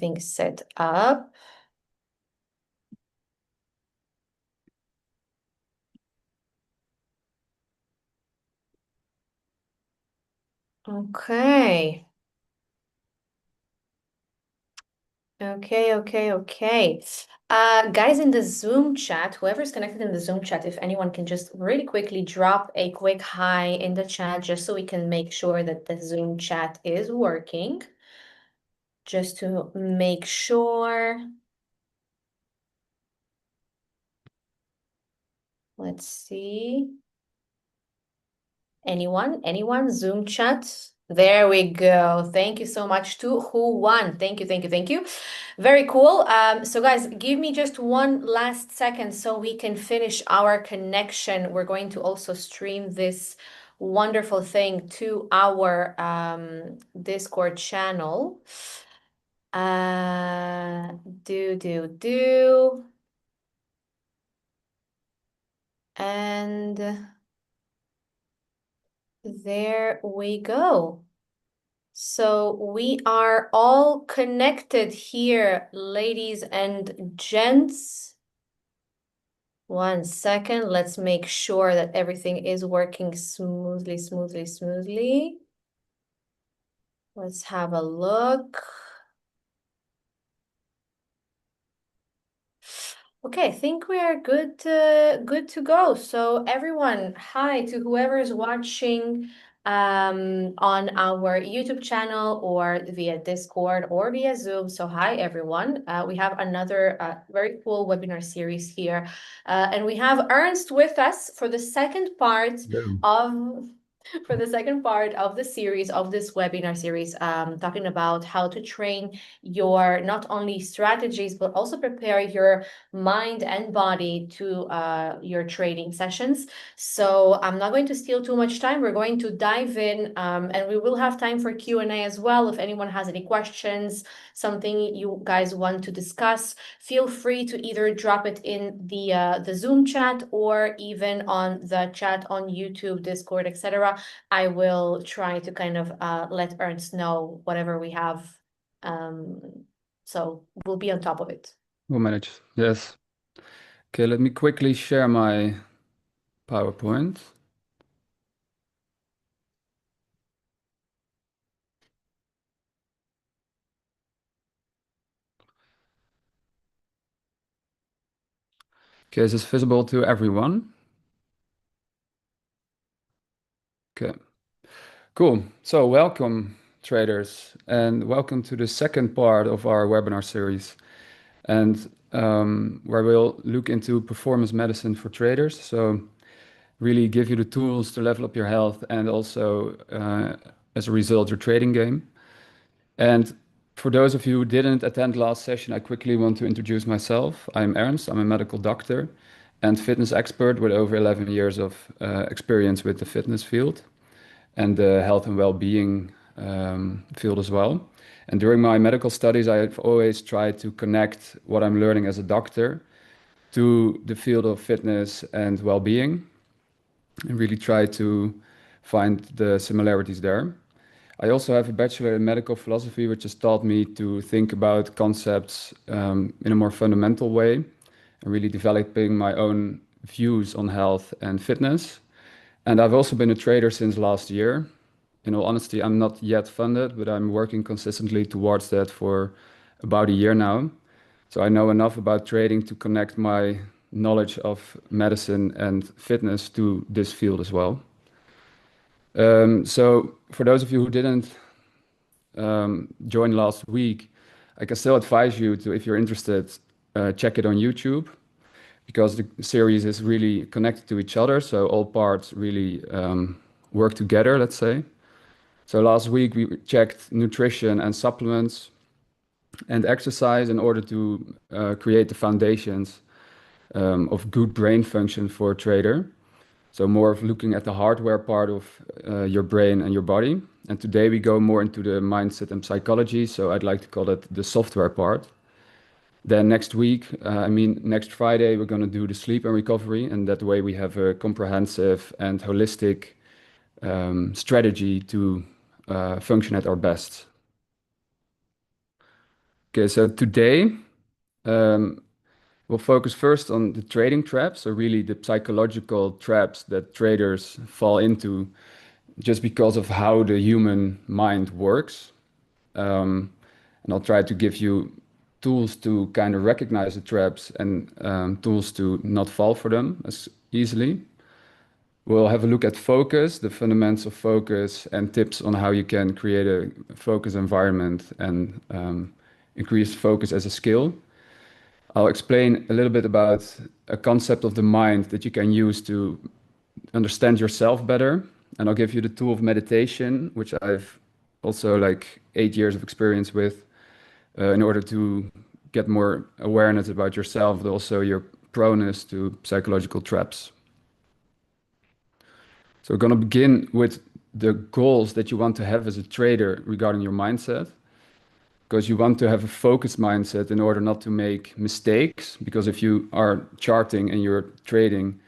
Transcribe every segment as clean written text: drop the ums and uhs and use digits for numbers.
Everything set up. Okay. Okay. Guys in the Zoom chat, whoever's connected in the Zoom chat, if anyone can just really quickly drop a quick hi in the chat, just so we can make sure that the Zoom chat is working. Just to make sure. Let's see. Anyone? Zoom chat? There we go. Thank you so much to who won. Thank you. Very cool. So guys, give me just one last second so we can finish our connection. We're going to also stream this wonderful thing to our Discord channel. Do. And there we go. So we are all connected here, ladies and gents. One second, let's make sure that everything is working smoothly. Let's have a look. Okay, I think we are good to go. So everyone, hi to whoever is watching on our YouTube channel or via Discord or via Zoom. So hi everyone. We have another very cool webinar series here. And we have Ernst with us for the second part of the series of this webinar series, talking about how to train your not only strategies but also prepare your mind and body to your training sessions. So I'm not going to steal too much time. We're going to dive in, and we will have time for Q&A as well. If anyone has any questions, something you guys want to discuss, feel free to either drop it in the Zoom chat or even on the chat on YouTube, Discord, etc. I will try to kind of let Ernst know whatever we have. So we'll be on top of it. We'll manage, yes. Okay, let me quickly share my PowerPoint. Okay, is this visible to everyone? Okay, cool. So welcome, traders, and welcome to the second part of our webinar series, and where we'll look into performance medicine for traders. So really give you the tools to level up your health and also, as a result, your trading game. And for those of you who didn't attend last session, I quickly want to introduce myself. I'm Ernst. I'm a medical doctor and fitness expert with over 11 years of experience with the fitness field and the health and well-being field as well. And during my medical studies, I've always tried to connect what I'm learning as a doctor to the field of fitness and well-being and really try to find the similarities there. I also have a bachelor in medical philosophy, which has taught me to think about concepts in a more fundamental way and really developing my own views on health and fitness. And I've also been a trader since last year. In all honesty, I'm not yet funded, but I'm working consistently towards that for about a year now. So I know enough about trading to connect my knowledge of medicine and fitness to this field as well. So for those of you who didn't join last week, I can still advise you to, if you're interested, check it on YouTube because the series is really connected to each other. So all parts really work together, let's say. So last week we checked nutrition and supplements and exercise in order to create the foundations of good brain function for a trader. So more of looking at the hardware part of your brain and your body. And today we go more into the mindset and psychology. So I'd like to call it the software part. Then next week, next Friday, we're going to do the sleep and recovery. And that way we have a comprehensive and holistic strategy to function at our best. Okay, so today um, we'll focus first on the trading traps, so really the psychological traps that traders fall into just because of how the human mind works. And I'll try to give you tools to kind of recognize the traps and tools to not fall for them as easily. We'll have a look at focus, the fundamentals of focus, and tips on how you can create a focus environment and increase focus as a skill. I'll explain a little bit about a concept of the mind that you can use to understand yourself better. And I'll give you the tool of meditation, which I've also like 8 years of experience with, in order to get more awareness about yourself, but also your proneness to psychological traps. So we're going to begin with the goals that you want to have as a trader regarding your mindset, because you want to have a focused mindset in order not to make mistakes. Because if you are charting and you're trading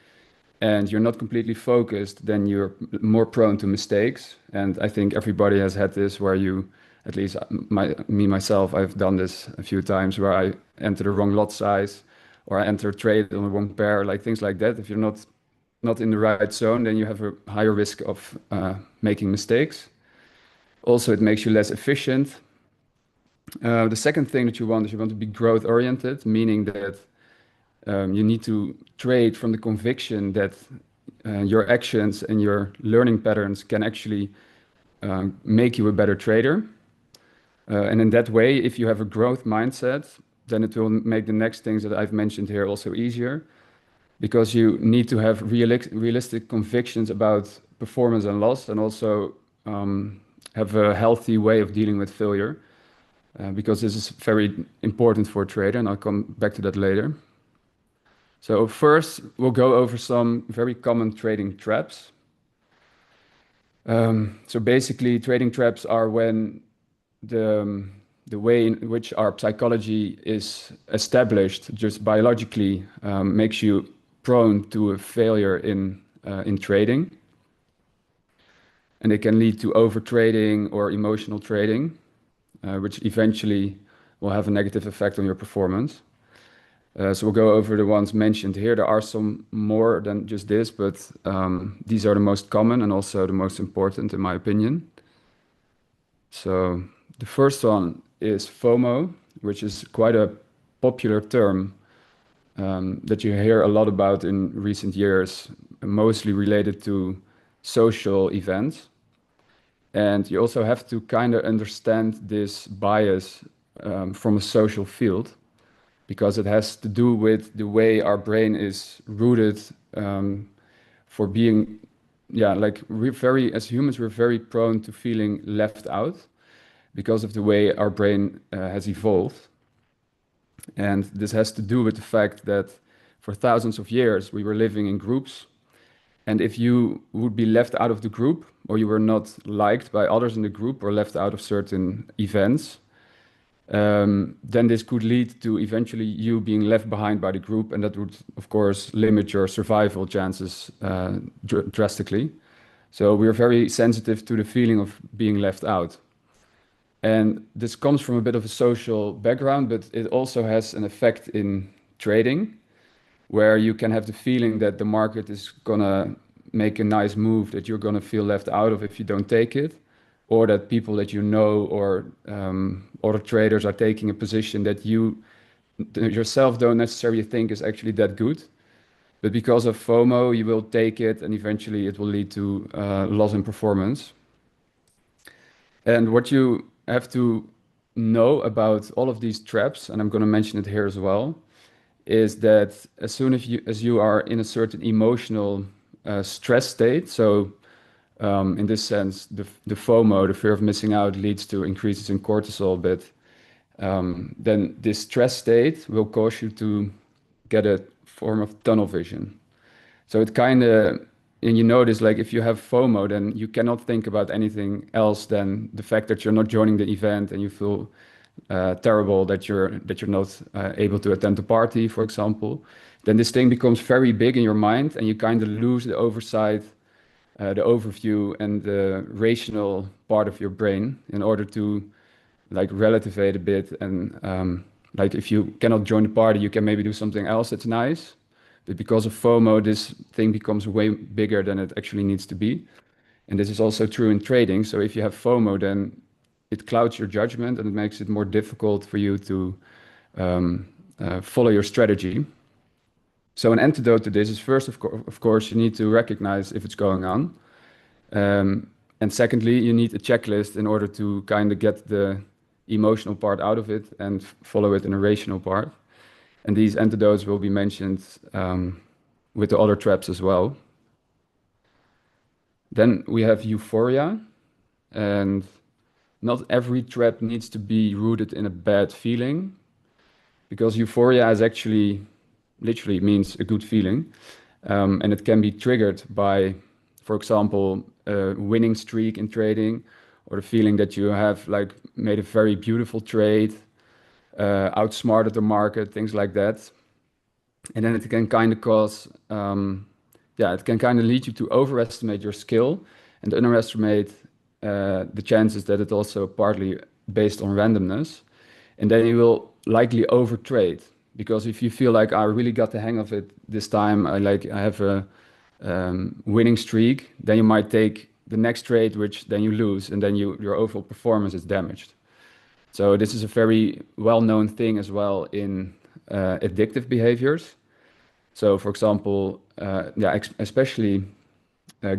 and you're not completely focused, then you're more prone to mistakes. And I think everybody has had this where you, at least myself, I've done this a few times where I enter the wrong lot size or I enter a trade on the wrong pair, like things like that. If you're not in the right zone, then you have a higher risk of making mistakes. Also, it makes you less efficient. The second thing that you want is you want to be growth oriented, meaning that you need to trade from the conviction that your actions and your learning patterns can actually make you a better trader. And in that way, if you have a growth mindset, then it will make the next things that I've mentioned here also easier, because you need to have realistic convictions about performance and loss, and also have a healthy way of dealing with failure, because this is very important for a trader, and I'll come back to that later. So first, we'll go over some very common trading traps. So basically, trading traps are when the way in which our psychology is established just biologically makes you prone to a failure in trading, and it can lead to over trading or emotional trading, which eventually will have a negative effect on your performance. So we'll go over the ones mentioned here. There are some more than just this, but these are the most common and also the most important, in my opinion. So the first one is FOMO, which is quite a popular term that you hear a lot about in recent years, mostly related to social events. And you also have to kind of understand this bias from a social field, because it has to do with the way our brain is rooted for being, yeah, like we're very, as humans, we're very prone to feeling left out because of the way our brain has evolved. And this has to do with the fact that for thousands of years we were living in groups. And if you would be left out of the group, or you were not liked by others in the group, or left out of certain events, then this could lead to eventually you being left behind by the group, and that would, of course, limit your survival chances drastically. So we're very sensitive to the feeling of being left out. And this comes from a bit of a social background, but it also has an effect in trading, where you can have the feeling that the market is gonna make a nice move that you're gonna feel left out of if you don't take it, or that people that you know or other traders are taking a position that you yourself don't necessarily think is actually that good. But because of FOMO, you will take it, and eventually it will lead to loss in performance. And what you have to know about all of these traps, and I'm going to mention it here as well, is that as soon as you are in a certain emotional stress state, so in this sense, the FOMO, the fear of missing out, leads to increases in cortisol a bit, then this stress state will cause you to get a form of tunnel vision. So it kind of, and you notice, like if you have FOMO, then you cannot think about anything else than the fact that you're not joining the event, and you feel terrible that you're not able to attend the party, for example. Then this thing becomes very big in your mind, and you kind of lose the oversight, the overview, and the rational part of your brain in order to like relativate a bit, and like if you cannot join the party, you can maybe do something else that's nice. But because of FOMO, this thing becomes way bigger than it actually needs to be. And this is also true in trading. So if you have FOMO, then it clouds your judgment and it makes it more difficult for you to follow your strategy. So an antidote to this is first, of course, you need to recognize if it's going on. And secondly, you need a checklist in order to kind of get the emotional part out of it and follow it in a rational part. And these antidotes will be mentioned with the other traps as well. Then we have euphoria, and not every trap needs to be rooted in a bad feeling, because euphoria is actually literally means a good feeling. And it can be triggered by, for example, a winning streak in trading, or the feeling that you have like made a very beautiful trade, outsmarted the market, things like that. And then it can kind of cause, yeah, it can kind of lead you to overestimate your skill and underestimate the chances that it's also partly based on randomness. And then you will likely overtrade, because if you feel like I really got the hang of it this time, I have a winning streak, then you might take the next trade, which then you lose, and then your overall performance is damaged. So this is a very well-known thing as well in addictive behaviors. So, for example, yeah, especially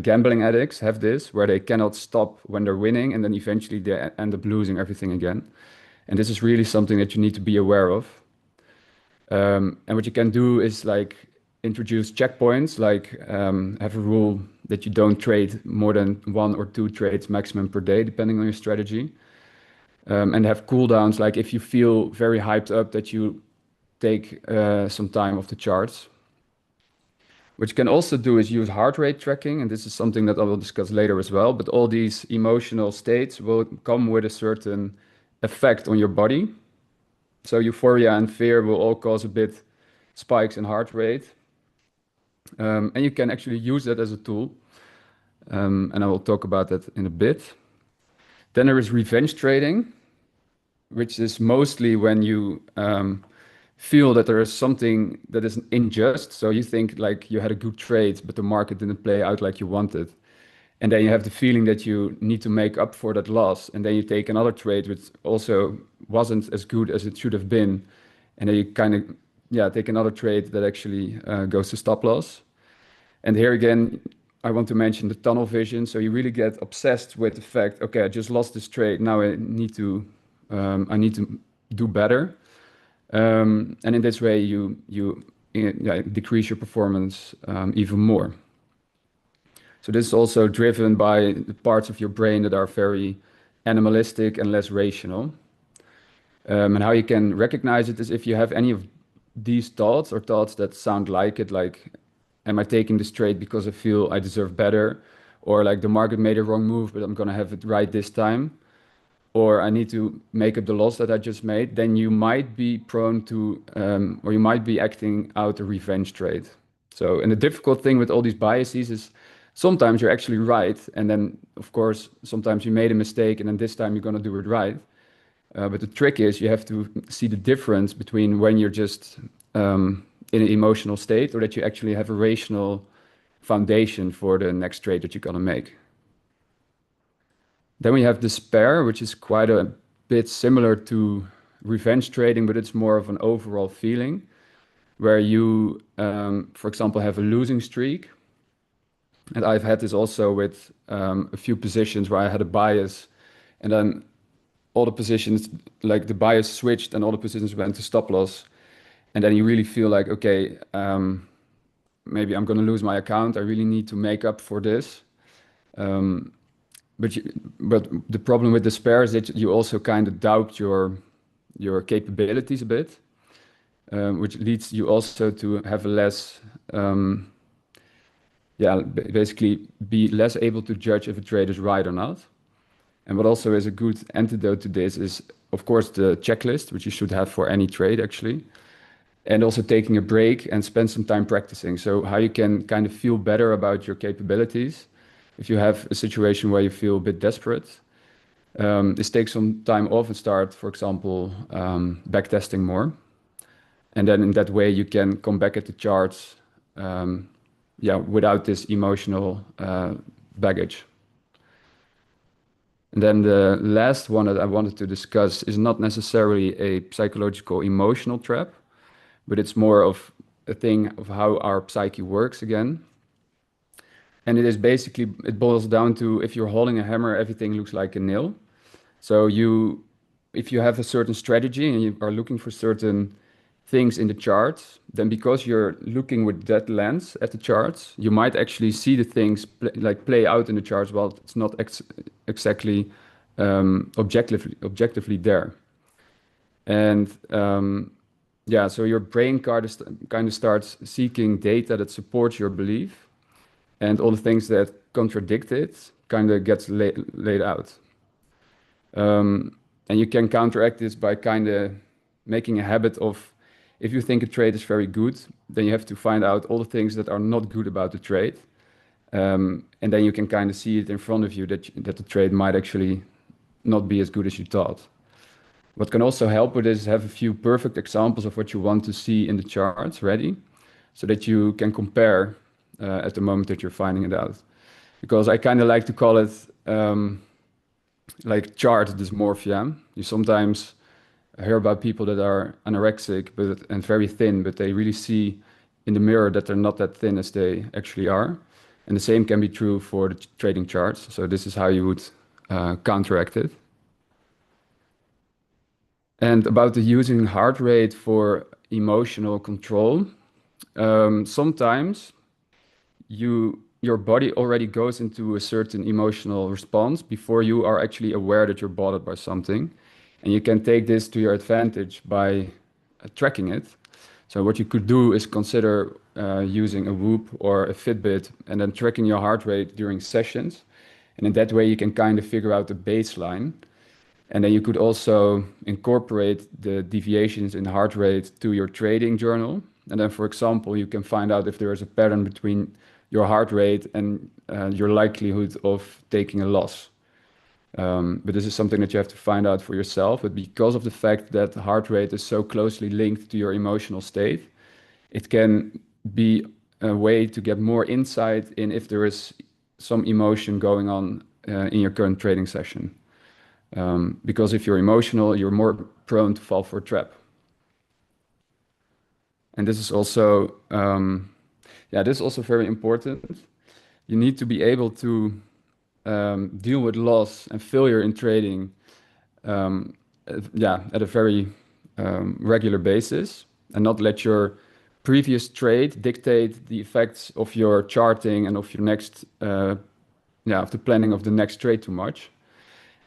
gambling addicts have this, where they cannot stop when they're winning, and then eventually they end up losing everything again. And this is really something that you need to be aware of. And what you can do is like introduce checkpoints, like have a rule that you don't trade more than 1 or 2 trades maximum per day, depending on your strategy. And have cooldowns, like if you feel very hyped up, that you take some time off the charts. What you can also do is use heart rate tracking, and this is something that I will discuss later as well. But all these emotional states will come with a certain effect on your body. So euphoria and fear will all cause a bit spikes in heart rate. And you can actually use that as a tool. And I will talk about that in a bit. Then there is revenge trading, which is mostly when you feel that there is something that is unjust. So you think like you had a good trade, but the market didn't play out like you wanted. And then you have the feeling that you need to make up for that loss. And then you take another trade, which also wasn't as good as it should have been. And then you kind of, yeah, take another trade that actually goes to stop loss. And here again, I want to mention the tunnel vision. So you really get obsessed with the fact, okay, I just lost this trade. Now I need to do better. And in this way, you decrease your performance even more. So this is also driven by the parts of your brain that are very animalistic and less rational. And how you can recognize it is if you have any of these thoughts, or thoughts that sound like it, like, am I taking this trade because I feel I deserve better? Or like the market made a wrong move, but I'm gonna have it right this time. Or I need to make up the loss that I just made, then you might be prone to, or you might be acting out a revenge trade. So, and the difficult thing with all these biases is sometimes you're actually right. And then, of course, sometimes you made a mistake and then this time you're going to do it right. But the trick is you have to see the difference between when you're just in an emotional state, or that you actually have a rational foundation for the next trade that you're going to make. Then we have despair, which is quite a bit similar to revenge trading, but it's more of an overall feeling where you, for example, have a losing streak. And I've had this also with a few positions where I had a bias, and then all the positions, like the bias switched and all the positions went to stop loss. And then you really feel like, okay, maybe I'm going to lose my account. I really need to make up for this. But the problem with despair is that you also kind of doubt your capabilities a bit, which leads you also to have a less, basically be less able to judge if a trade is right or not. And what also is a good antidote to this is, of course, the checklist, which you should have for any trade actually, and also taking a break and spend some time practicing. So how you can kind of feel better about your capabilities if you have a situation where you feel a bit desperate. is take some time off and start, for example, backtesting more. And then in that way, you can come back at the charts, yeah, without this emotional baggage. And then the last one that I wanted to discuss is not necessarily a psychological emotional trap, but it's more of a thing of how our psyche works again. And it is basically, it boils down to if you're holding a hammer, everything looks like a nail. So if you have a certain strategy and you are looking for certain things in the charts, then because you're looking with that lens at the charts, you might actually see the things play out in the charts while it's not exactly objectively there. And yeah, so your brain kind of starts seeking data that supports your belief, and all the things that contradict it kind of gets laid out. And you can counteract this by kind of making a habit of, if you think a trade is very good, then you have to find out all the things that are not good about the trade. And then you can kind of see it in front of you that the trade might actually not be as good as you thought. What can also help with this is have a few perfect examples of what you want to see in the charts ready, so that you can compare at the moment that you're finding it out. Because I kind of like to call it like chart dysmorphia. You sometimes hear about people that are anorexic and very thin, but they really see in the mirror that they're not that thin as they actually are. And the same can be true for the trading charts. So this is how you would counteract it. And about the using heart rate for emotional control, sometimes your body already goes into a certain emotional response before you are actually aware that you're bothered by something. And you can take this to your advantage by tracking it. So what you could do is consider using a Whoop or a Fitbit and then tracking your heart rate during sessions. And in that way, you can kind of figure out the baseline. And then you could also incorporate the deviations in heart rate to your trading journal. And then, for example, you can find out if there is a pattern between your heart rate and your likelihood of taking a loss. But this is something that you have to find out for yourself. But because of the fact that heart rate is so closely linked to your emotional state, it can be a way to get more insight in if there is some emotion going on in your current trading session. Because if you're emotional, you're more prone to fall for a trap. And this is also, yeah, this is also very important. You need to be able to deal with loss and failure in trading, yeah, at a very regular basis, and not let your previous trade dictate the effects of your charting and of your next, yeah, of the planning of the next trade too much.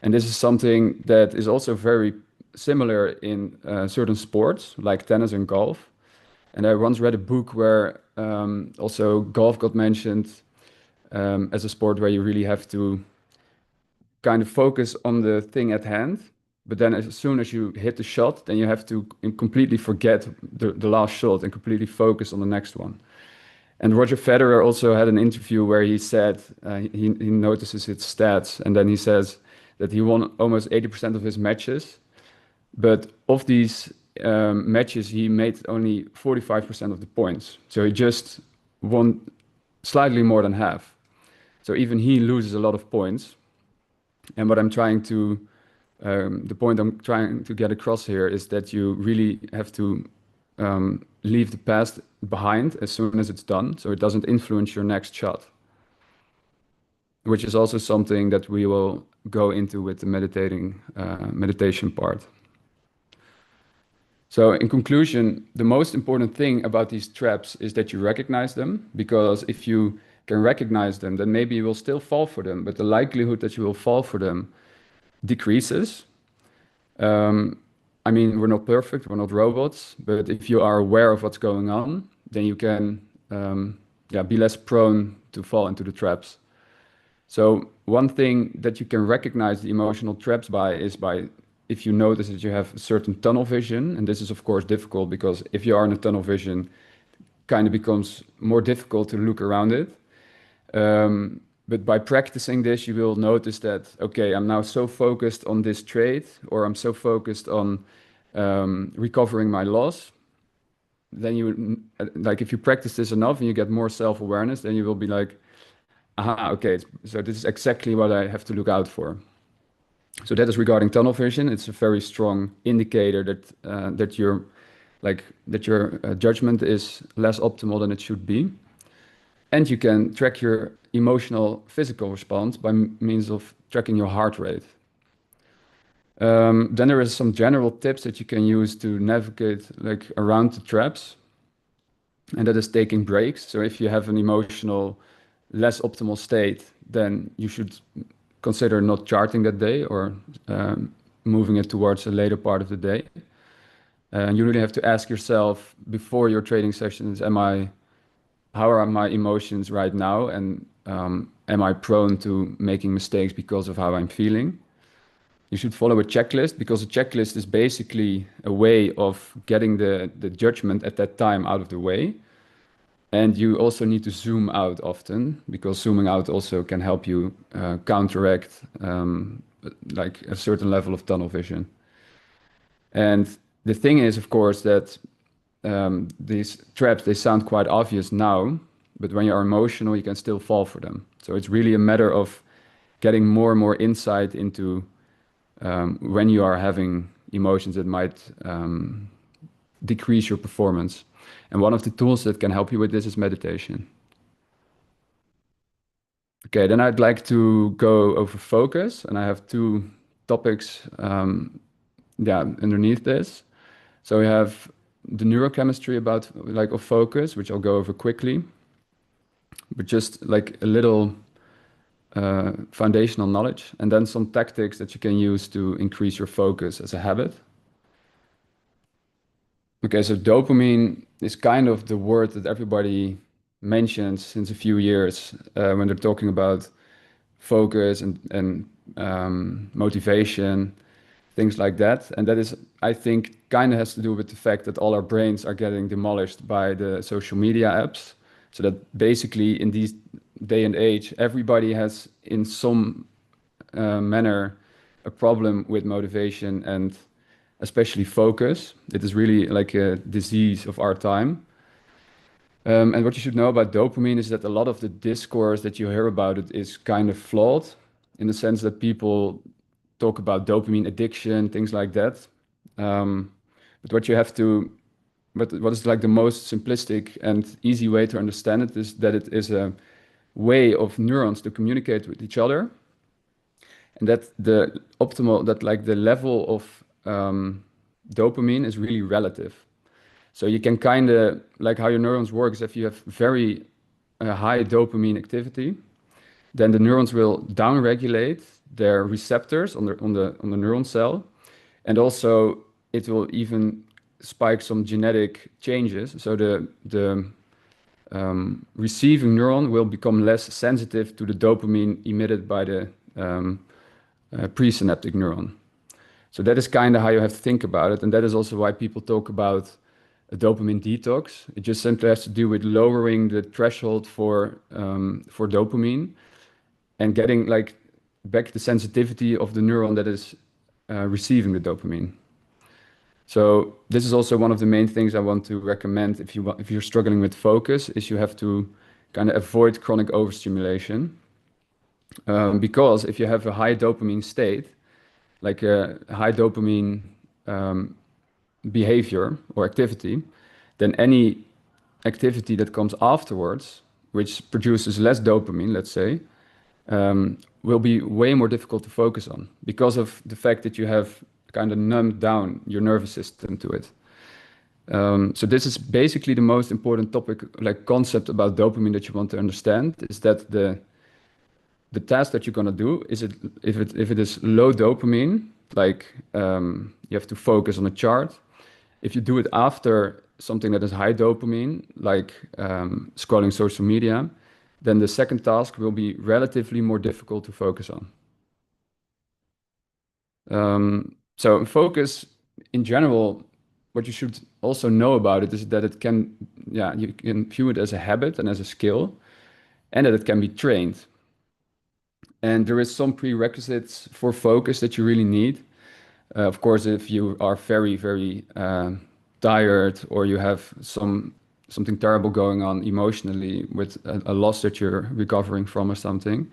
And this is something that is also very similar in certain sports like tennis and golf. And I once read a book where also golf got mentioned as a sport where you really have to kind of focus on the thing at hand. But then as soon as you hit the shot, then you have to completely forget the last shot and completely focus on the next one. And Roger Federer also had an interview where he said he notices his stats, and then he says that he won almost 80% of his matches. But of these matches, he made only 45% of the points. So he just won slightly more than half. So even he loses a lot of points. And what I'm trying to, the point I'm trying to get across here is that you really have to leave the past behind as soon as it's done, so it doesn't influence your next shot. Which is also something that we will go into with the meditation part. So in conclusion, the most important thing about these traps is that you recognize them, because if you can recognize them, then maybe you will still fall for them, but the likelihood that you will fall for them decreases. I mean, we're not perfect, we're not robots, but if you are aware of what's going on, then you can yeah, be less prone to fall into the traps. So one thing that you can recognize the emotional traps by is by if you notice that you have a certain tunnel vision, and this is of course difficult because if you are in a tunnel vision, kind of becomes more difficult to look around it. But by practicing this, you will notice that, okay, I'm now so focused on this trade, or I'm so focused on recovering my loss. Then you, like, if you practice this enough and you get more self-awareness, then you will be like, aha, okay, so this is exactly what I have to look out for. So that is regarding tunnel vision. It's a very strong indicator that your judgment is less optimal than it should be. And you can track your emotional physical response by means of tracking your heart rate. Then there is some general tips that you can use to navigate like around the traps, and that is taking breaks. So if you have an emotional less optimal state, then you should consider not charting that day, or moving it towards a later part of the day. And you really have to ask yourself before your trading sessions, how are my emotions right now? And am I prone to making mistakes because of how I'm feeling? You should follow a checklist, because a checklist is basically a way of getting the judgment at that time out of the way. And you also need to zoom out often, because zooming out also can help you counteract like a certain level of tunnel vision. And the thing is, of course, that these traps, they sound quite obvious now, but when you are emotional, you can still fall for them. So it's really a matter of getting more and more insight into when you are having emotions that might decrease your performance. And one of the tools that can help you with this is meditation. Okay, then I'd like to go over focus, and I have two topics underneath this. So we have the neurochemistry about like of focus, which I'll go over quickly, but just like a little foundational knowledge, and then some tactics that you can use to increase your focus as a habit. Okay, so dopamine is kind of the word that everybody mentions since a few years when they're talking about focus and motivation, things like that. And that is, I think, kind of has to do with the fact that all our brains are getting demolished by the social media apps. So that basically in these day and age, everybody has in some manner a problem with motivation and especially focus. It is really like a disease of our time. And what you should know about dopamine is that a lot of the discourse that you hear about it is kind of flawed, in the sense that people talk about dopamine addiction, things like that. But what is like the most simplistic and easy way to understand it is that it is a way of neurons to communicate with each other, and that the level of dopamine is really relative. So you can kind of like how your neurons work is if you have very high dopamine activity, then the neurons will downregulate their receptors on the neuron cell, and also it will even spike some genetic changes. So the receiving neuron will become less sensitive to the dopamine emitted by the presynaptic neuron. So that is kind of how you have to think about it, and that is also why people talk about a dopamine detox. It just simply has to do with lowering the threshold for dopamine and getting like back the sensitivity of the neuron that is receiving the dopamine. So this is also one of the main things I want to recommend if you're struggling with focus, is you have to kind of avoid chronic overstimulation, because if you have a high dopamine state, like a high dopamine behavior or activity, then any activity that comes afterwards, which produces less dopamine, let's say, will be way more difficult to focus on, because of the fact that you have kind of numbed down your nervous system to it. So this is basically the most important topic, like concept about dopamine that you want to understand, is that the task that you're going to do is if it is low dopamine, like you have to focus on a chart. If you do it after something that is high dopamine, like scrolling social media, then the second task will be relatively more difficult to focus on. So focus in general, what you should also know about it is that you can view it as a habit and as a skill, and that it can be trained. And there is some prerequisites for focus that you really need. Of course, if you are very, very tired or you have something terrible going on emotionally with a loss that you're recovering from or something,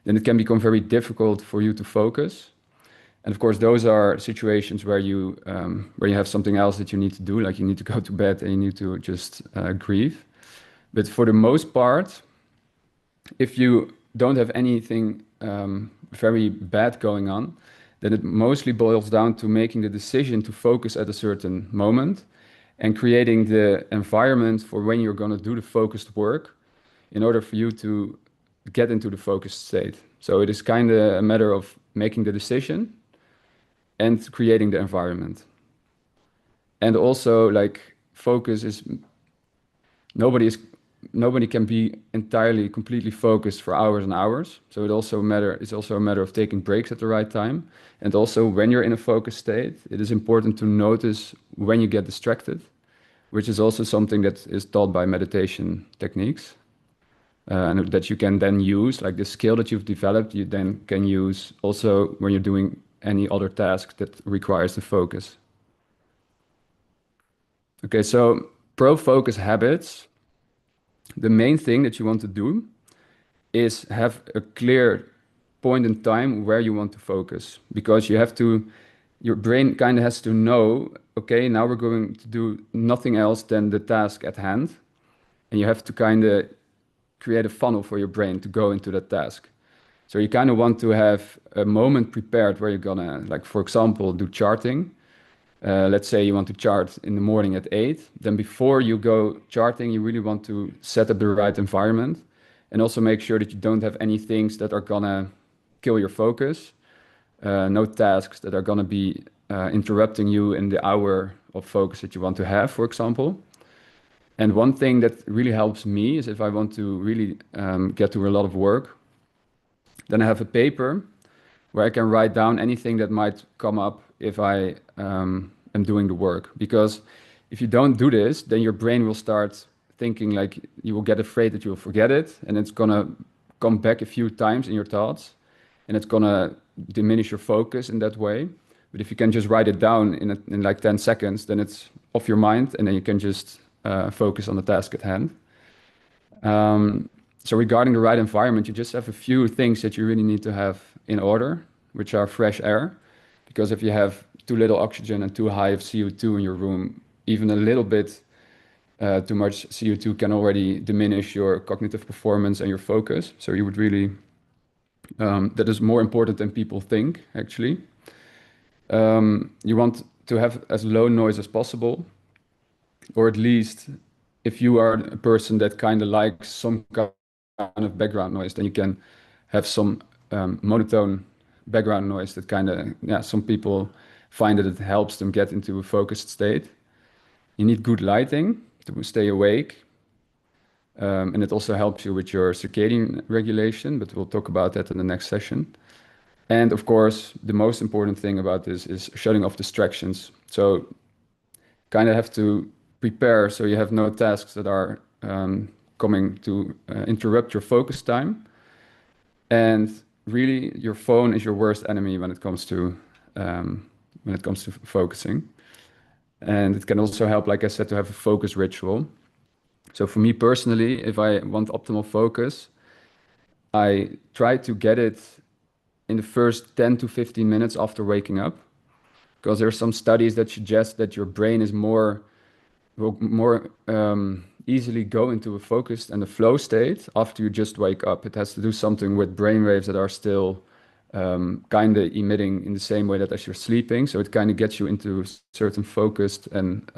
then it can become very difficult for you to focus. And of course, those are situations where you have something else that you need to do, like you need to go to bed and you need to just grieve. But for the most part, if you don't have anything very bad going on, then it mostly boils down to making the decision to focus at a certain moment and creating the environment for when you're going to do the focused work in order for you to get into the focused state. So it is kind of a matter of making the decision and creating the environment. And also, like, focus is nobody is nobody can be entirely completely focused for hours and hours. So it's also a matter of taking breaks at the right time. And also when you're in a focused state, it is important to notice when you get distracted, which is also something that is taught by meditation techniques. And that you can then use, like the skill that you've developed, you then can use also when you're doing any other task that requires the focus. Okay, so pro focus habits. The main thing that you want to do is have a clear point in time where you want to focus, because your brain kind of has to know, okay, now we're going to do nothing else than the task at hand. And you have to kind of create a funnel for your brain to go into that task. So you kind of want to have a moment prepared where you're gonna, like, for example, do charting. Let's say you want to chart in the morning at 8. Then before you go charting, you really want to set up the right environment and also make sure that you don't have any things that are gonna kill your focus. No tasks that are gonna be interrupting you in the hour of focus that you want to have, for example. And one thing that really helps me is if I want to really get to a lot of work, then I have a paper where I can write down anything that might come up if I am doing the work. Because if you don't do this, then your brain will start thinking, like, you will get afraid that you will forget it, and it's gonna come back a few times in your thoughts, and it's gonna diminish your focus in that way. But if you can just write it down in like 10 seconds, then it's off your mind, and then you can just focus on the task at hand. So regarding the right environment, you just have a few things that you really need to have in order, which are fresh air. Because if you have too little oxygen and too high of CO2 in your room, even a little bit too much CO2 can already diminish your cognitive performance and your focus. So you would really, that is more important than people think, actually. You want to have as low noise as possible, or at least if you are a person that kind of likes some kind of background noise, then you can have some monotone background noise that kind of, yeah, some people find that it helps them get into a focused state. You need good lighting to stay awake. And it also helps you with your circadian regulation, but we'll talk about that in the next session. And of course, the most important thing about this is shutting off distractions. So kind of have to prepare so you have no tasks that are coming to interrupt your focus time. And really, your phone is your worst enemy when it comes to focusing. And it can also help, like I said, to have a focus ritual. So for me personally, if I want optimal focus, I try to get it in the first 10 to 15 minutes after waking up, because there are some studies that suggest that your brain is will more easily go into a focused and a flow state after you just wake up. It has to do something with brain waves that are still kind of emitting in the same way that as you're sleeping. So it kind of gets you into a certain focused and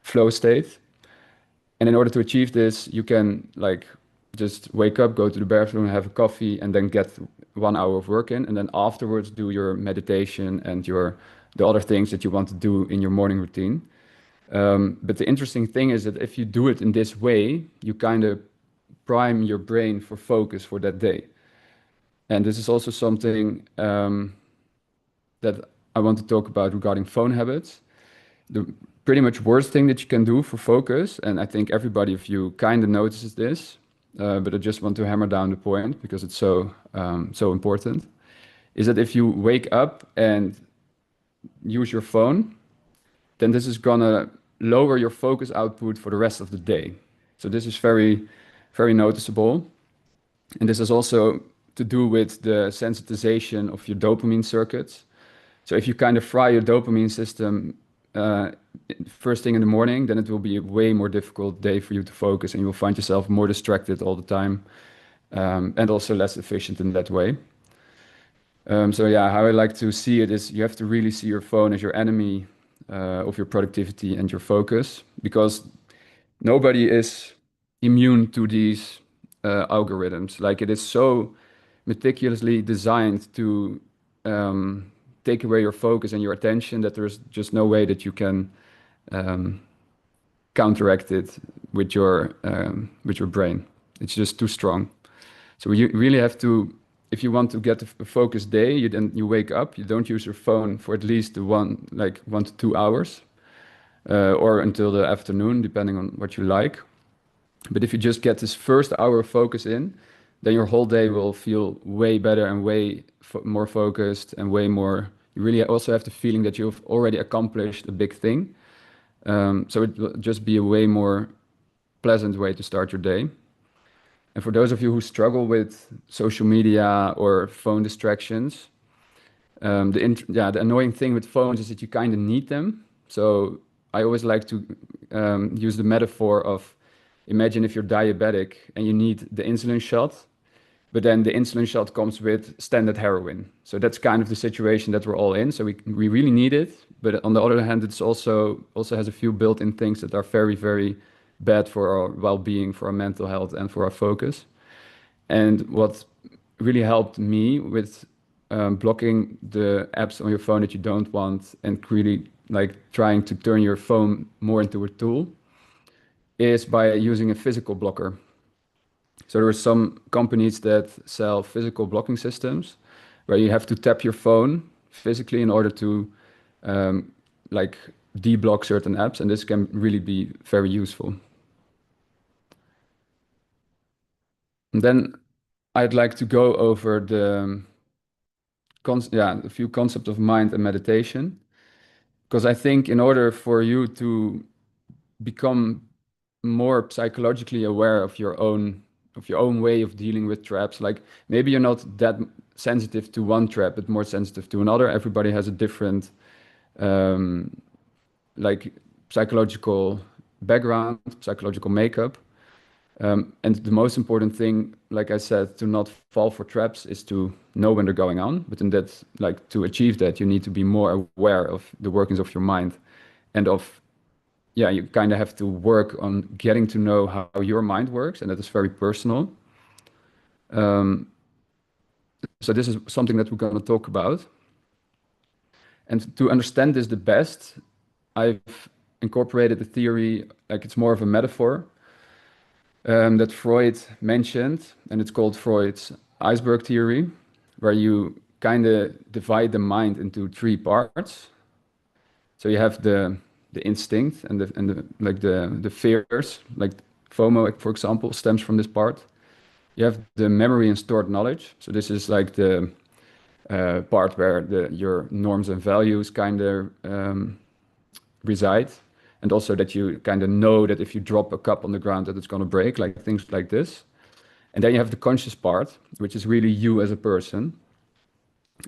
flow state. And in order to achieve this, you can, like, just wake up, go to the bathroom, have a coffee, and then get 1 hour of work in. And then afterwards do your meditation and the other things that you want to do in your morning routine. But the interesting thing is that if you do it in this way, you kind of prime your brain for focus for that day. And this is also something that I want to talk about regarding phone habits. The pretty much worst thing that you can do for focus, and I think everybody of you kind of notices this, but I just want to hammer down the point because it's so important, is that if you wake up and use your phone, then this is gonna lower your focus output for the rest of the day. So this is very noticeable. And this is also to do with the sensitization of your dopamine circuits. So if you kind of fry your dopamine system uh, first thing in the morning, then it will be a way more difficult day for you to focus, and you'll find yourself more distracted all the time, and also less efficient in that way. So yeah, how I like to see it is you have to really see your phone as your enemy of your productivity and your focus, because nobody is immune to these algorithms. Like it is so meticulously designed to take away your focus and your attention that there's just no way that you can um, counteract it with your brain. It's just too strong. So you really have to, if you want to get a focused day, you wake up, you don't use your phone for at least 1 to 2 hours, or until the afternoon, depending on what you like. But if you just get this first hour of focus in, then your whole day will feel way better and way more focused and way more. You really also have the feeling that you've already accomplished a big thing. So it will just be a way more pleasant way to start your day. And for those of you who struggle with social media or phone distractions, the annoying thing with phones is that you kind of need them. So I always like to use the metaphor of, imagine if you're diabetic and you need the insulin shot, but then the insulin shot comes with standard heroin. So that's kind of the situation that we're all in. So we really need it, but on the other hand, it's also has a few built-in things that are very bad for our well-being, for our mental health, and for our focus. And what really helped me with blocking the apps on your phone that you don't want and really like trying to turn your phone more into a tool is by using a physical blocker. So there are some companies that sell physical blocking systems where you have to tap your phone physically in order to um, like deblock certain apps, and this can really be very useful. And then I'd like to go over a few concepts of mind and meditation, because I think in order for you to become more psychologically aware of your own way of dealing with traps, like maybe you're not that sensitive to one trap but more sensitive to another. Everybody has a different um, like psychological background, psychological makeup. And the most important thing, like I said, to not fall for traps is to know when they're going on. But in that, like to achieve that, you need to be more aware of the workings of your mind and of, yeah, you kind of have to work on getting to know how your mind works, and that is very personal. Um, so this is something that we're going to talk about. And to understand this the best, I've incorporated a theory, like it's more of a metaphor, that Freud mentioned, and it's called Freud's iceberg theory, where you kind of divide the mind into three parts. So you have the instinct and the fears, like FOMO, like, for example, stems from this part. You have the memory and stored knowledge. So this is like the part where your norms and values kind of reside, and also that you kind of know that if you drop a cup on the ground that it's going to break, like things like this. And then you have the conscious part, which is really you as a person.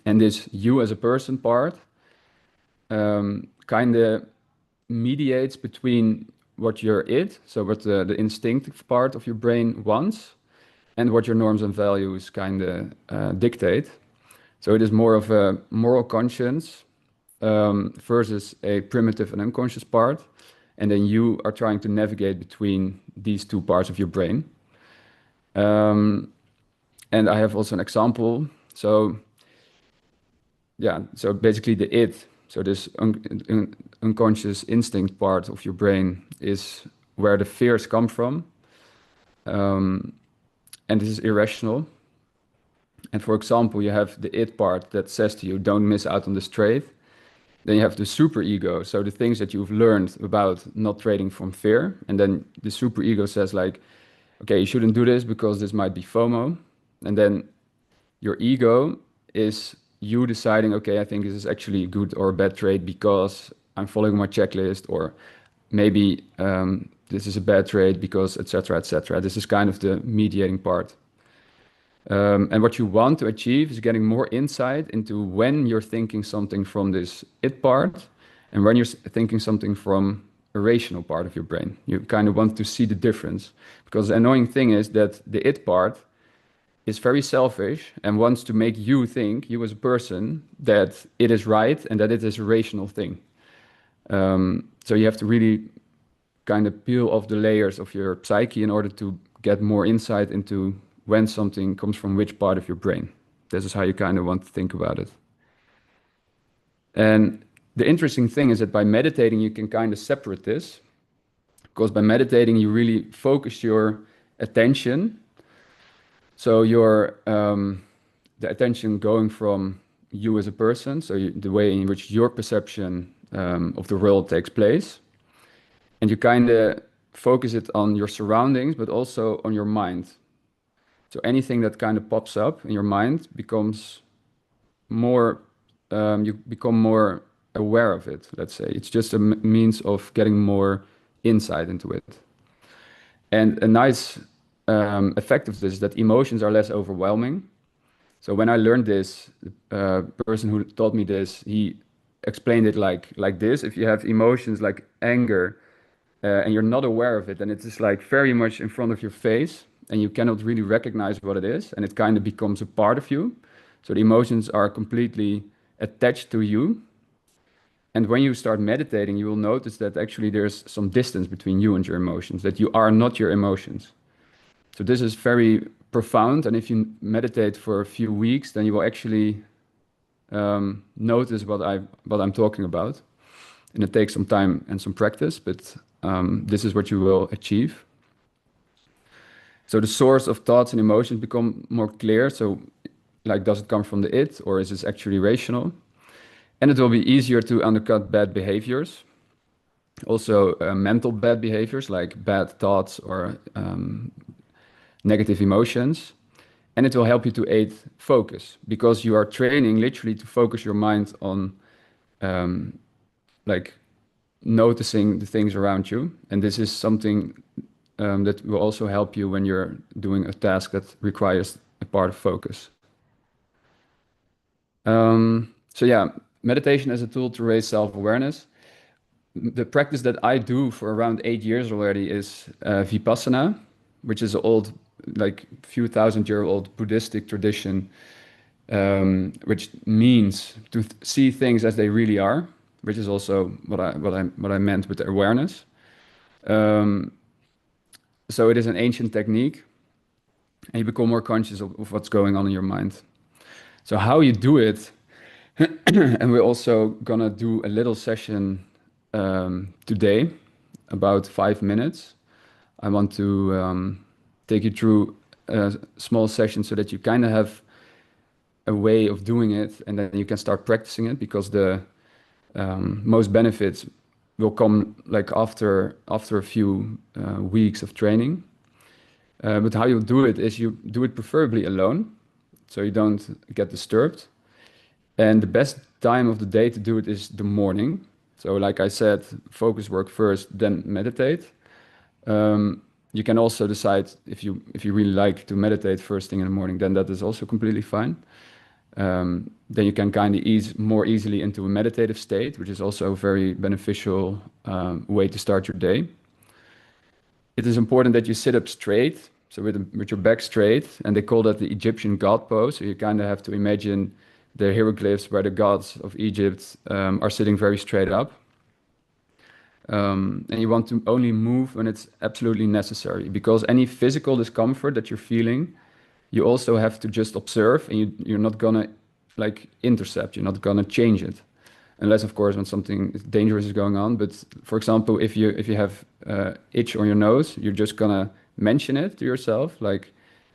And this you as a person part kind of mediates between what you're so what the instinctive part of your brain wants, and what your norms and values kind of dictate. So it is more of a moral conscience versus a primitive and unconscious part. And then you are trying to navigate between these two parts of your brain. And I have also an example. So yeah, so basically the so this unconscious instinct part of your brain is where the fears come from. And this is irrational. And for example, you have the part that says to you, don't miss out on this trade. Then you have the super ego, so the things that you've learned about not trading from fear. And then the super ego says like, okay, you shouldn't do this because this might be FOMO. And then your ego is you deciding, okay, I think this is actually a good or a bad trade because I'm following my checklist, or maybe this is a bad trade because etc. etc. This is kind of the mediating part. And what you want to achieve is getting more insight into when you're thinking something from this it part and when you're thinking something from a rational part of your brain. You kind of want to see the difference, because the annoying thing is that the it part is very selfish and wants to make you think, you as a person, that it is right and that it is a rational thing. So you have to really kind of peel off the layers of your psyche in order to get more insight into when something comes from which part of your brain. This is how you kind of want to think about it. And the interesting thing is that by meditating, you can kind of separate this, because by meditating, you really focus your attention. So your the attention going from you as a person, so the way in which your perception of the world takes place, and you kind of focus it on your surroundings, but also on your mind. So anything that kind of pops up in your mind becomes more, you become more aware of it, let's say. It's just a means of getting more insight into it. And a nice effect of this is that emotions are less overwhelming. So when I learned this, the person who taught me this, he explained it like this. If you have emotions like anger, and you're not aware of it, and it's just like very much in front of your face, and you cannot really recognize what it is, and it kind of becomes a part of you. So the emotions are completely attached to you. And when you start meditating, you will notice that actually there's some distance between you and your emotions, that you are not your emotions. So this is very profound. And if you meditate for a few weeks, then you will actually notice what I'm talking about. And it takes some time and some practice, but this is what you will achieve. So the source of thoughts and emotions become more clear. So, like, does it come from the it, or is this actually rational? And it will be easier to undercut bad behaviors. Also, mental bad behaviors like bad thoughts or negative emotions. And it will help you to aid focus, because you are training literally to focus your mind on like noticing the things around you. And this is something that will also help you when you're doing a task that requires a part of focus. So yeah, meditation as a tool to raise self-awareness. The practice that I do for around 8 years already is Vipassana, which is an old, like few thousand-year-old Buddhistic tradition, which means to see things as they really are, which is also what I meant with the awareness. So it is an ancient technique, and you become more conscious of what's going on in your mind. So how you do it, and we're also gonna do a little session today, about 5 minutes. I want to take you through a small session so that you kind of have a way of doing it, and then you can start practicing it, because the most benefits will come like after a few weeks of training. But how you do it is you do it preferably alone, so you don't get disturbed. And the best time of the day to do it is the morning. So, like I said, focus work first, then meditate. You can also decide if you really like to meditate first thing in the morning, then that is also completely fine. Then you can kind of ease more easily into a meditative state, which is also a very beneficial way to start your day. It is important that you sit up straight, so with your back straight, and they call that the Egyptian god pose. So you kind of have to imagine the hieroglyphs where the gods of Egypt are sitting very straight up. And you want to only move when it's absolutely necessary, because any physical discomfort that you're feeling, you also have to just observe, and you're not gonna like intercept, you're not gonna change it. Unless, of course, when something dangerous is going on. But for example, if you have itch on your nose, you're just gonna mention it to yourself, like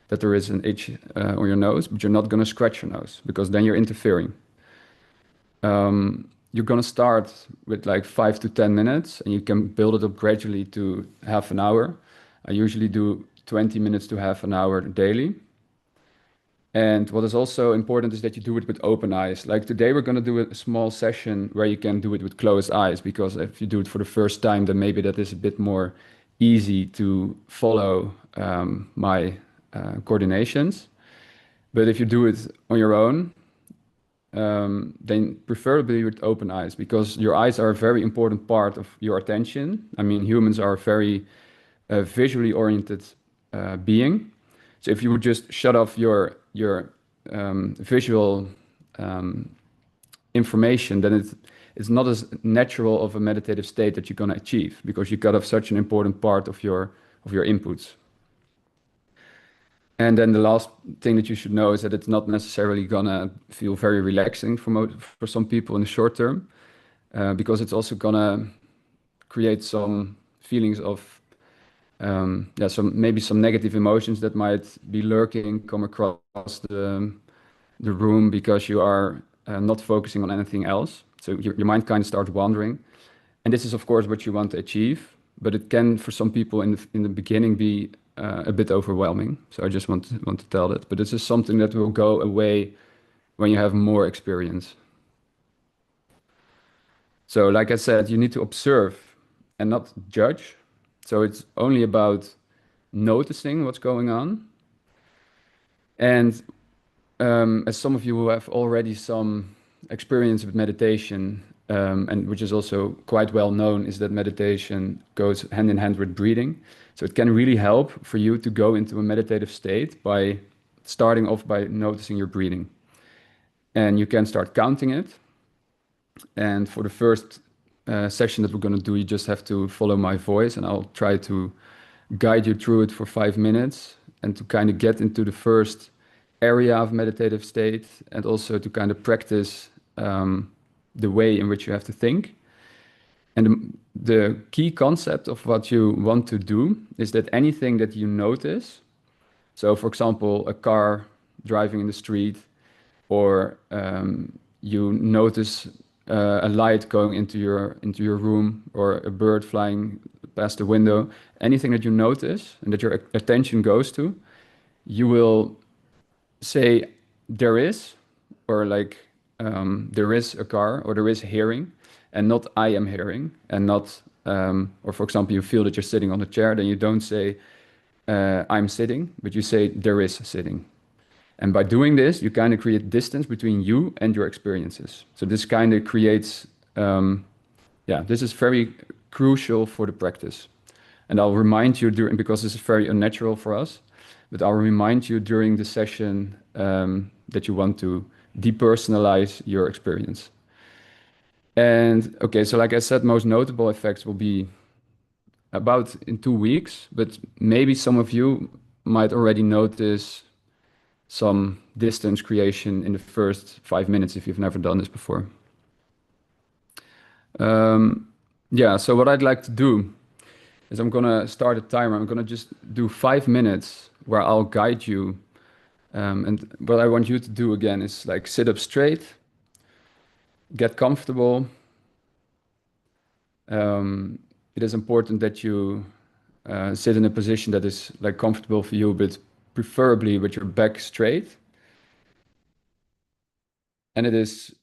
that there is an itch on your nose, but you're not gonna scratch your nose, because then you're interfering. You're gonna start with like 5 to 10 minutes, and you can build it up gradually to half an hour. I usually do 20 minutes to half an hour daily. And what is also important is that you do it with open eyes. Like today, we're going to do a small session where you can do it with closed eyes, because if you do it for the first time, then maybe that is a bit more easy to follow my coordinations. But if you do it on your own, then preferably with open eyes, because your eyes are a very important part of your attention. I mean, humans are very visually oriented being. So if you would just shut off your visual information, then it's not as natural of a meditative state that you're going to achieve, because you cut off such an important part of your inputs. And then the last thing that you should know is that it's not necessarily gonna feel very relaxing for some people in the short term, because it's also gonna create some feelings of yeah, some negative emotions that might be lurking, come across the room, because you are not focusing on anything else. So your mind kind of starts wandering, and this is of course what you want to achieve, but it can for some people in the beginning be a bit overwhelming. So I just want to tell that. But this is something that will go away when you have more experience. So like I said, you need to observe and not judge. So it's only about noticing what's going on. And as some of you who have already some experience with meditation, and which is also quite well known, is that meditation goes hand in hand with breathing. So it can really help for you to go into a meditative state by starting off by noticing your breathing. And you can start counting it. And for the first session that we're going to do, you just have to follow my voice, and I'll try to guide you through it for 5 minutes, and to kind of get into the first area of meditative state, and also to kind of practice the way in which you have to think. And the key concept of what you want to do is that anything that you notice, so for example, a car driving in the street, or you notice a light going into your room, or a bird flying past the window, anything that you notice and that your attention goes to, you will say there is, or like there is a car, or there is hearing, and not I am hearing, and not or for example, you feel that you're sitting on a chair, then you don't say I'm sitting, but you say there is sitting. And by doing this, you kind of create distance between you and your experiences. So this kind of creates, yeah, this is very crucial for the practice. And I'll remind you during, because this is very unnatural for us, but I'll remind you during the session that you want to depersonalize your experience. And okay, so like I said, most notable effects will be about in 2 weeks, but maybe some of you might already notice some distance creation in the first 5 minutes if you've never done this before. Yeah, so what I'd like to do is I'm gonna start a timer. I'm gonna just do 5 minutes where I'll guide you. And what I want you to do again is like sit up straight, get comfortable. It is important that you sit in a position that is like comfortable for you, but preferably with your back straight. And it is,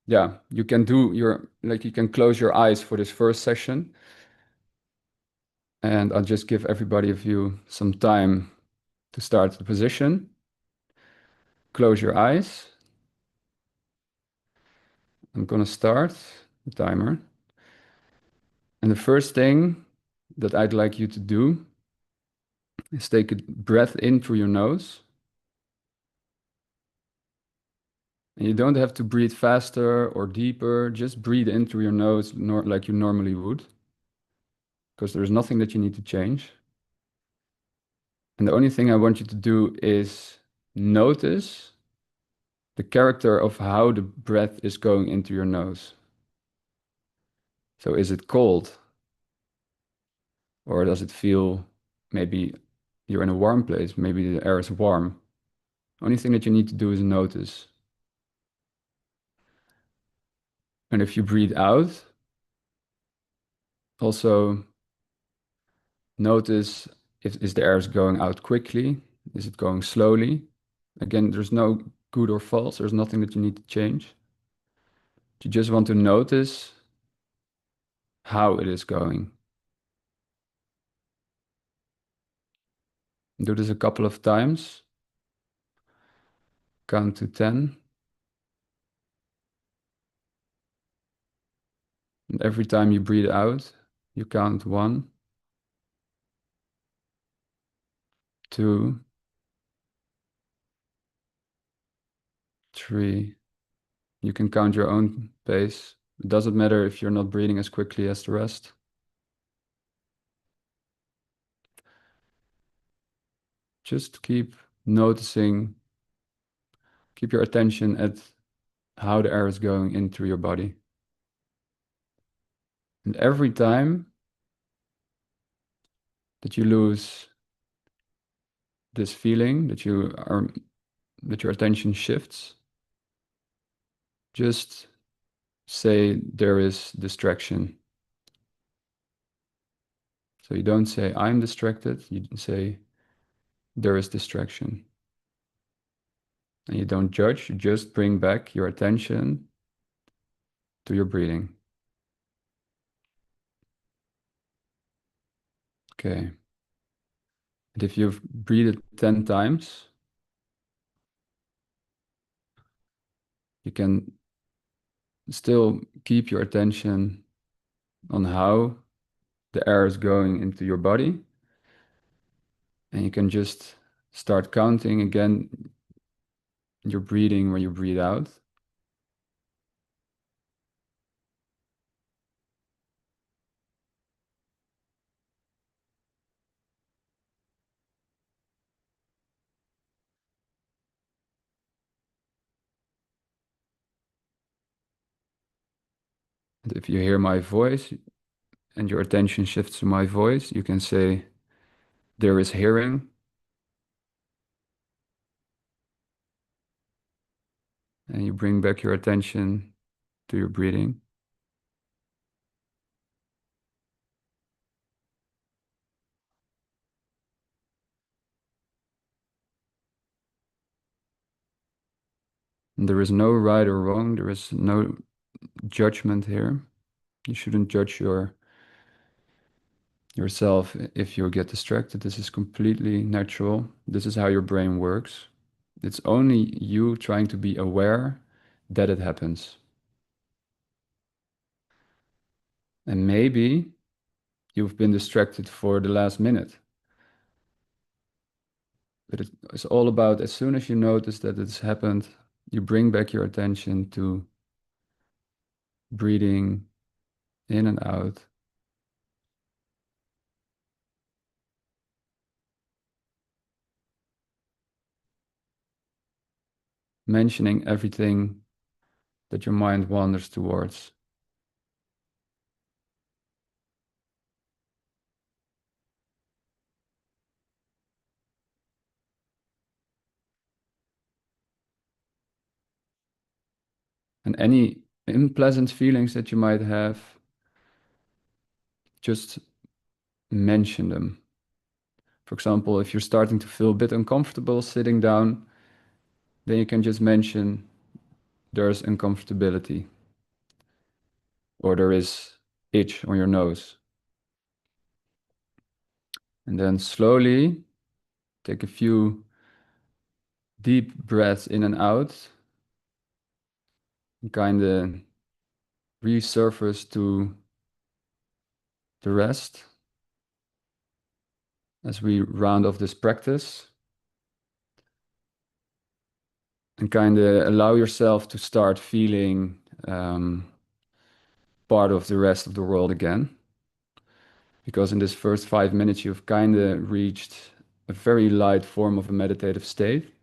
yeah, you can do your, like you can close your eyes for this first session. And I'll just give everybody of you some time to start the position. Close your eyes. I'm gonna start the timer. And the first thing that I'd like you to do is take a breath in through your nose. And you don't have to breathe faster or deeper, just breathe in through your nose like you normally would, because there's nothing that you need to change. And the only thing I want you to do is notice the character of how the breath is going into your nose. So is it cold? Or does it feel maybe you're in a warm place? Maybe the air is warm. Only thing that you need to do is notice. And if you breathe out, also notice Is the air going out quickly? Is it going slowly? Again, there's no good or false. There's nothing that you need to change. You just want to notice how it is going. Do this a couple of times. Count to 10. And every time you breathe out, you count 1, 2, 3. You can count your own pace. It doesn't matter if you're not breathing as quickly as the rest. Just keep noticing, keep your attention at how the air is going into your body. And every time that you lose this feeling, that your attention shifts, just say there is distraction. So you don't say I'm distracted, you say there is distraction. And you don't judge, you just bring back your attention to your breathing. Okay. And if you've breathed 10 times, you can still keep your attention on how the air is going into your body. And you can just start counting again your breathing when you breathe out. And if you hear my voice and your attention shifts to my voice, you can say, there is hearing. And you bring back your attention to your breathing. And there is no right or wrong. There is no judgment here. You shouldn't judge yourself if you get distracted. This is completely natural. This is how your brain works. It's only you trying to be aware that it happens. And maybe you've been distracted for the last minute. But it's all about as soon as you notice that it's happened, you bring back your attention to breathing in and out. Mentioning everything that your mind wanders towards. And any unpleasant feelings that you might have, just mention them. For example, if you're starting to feel a bit uncomfortable sitting down, then you can just mention there's uncomfortability or there is itch on your nose. And then slowly take a few deep breaths in and out, and kind of resurface to the rest as we round off this practice. And kind of allow yourself to start feeling part of the rest of the world again. Because in this first 5 minutes, you've kind of reached a very light form of a meditative state,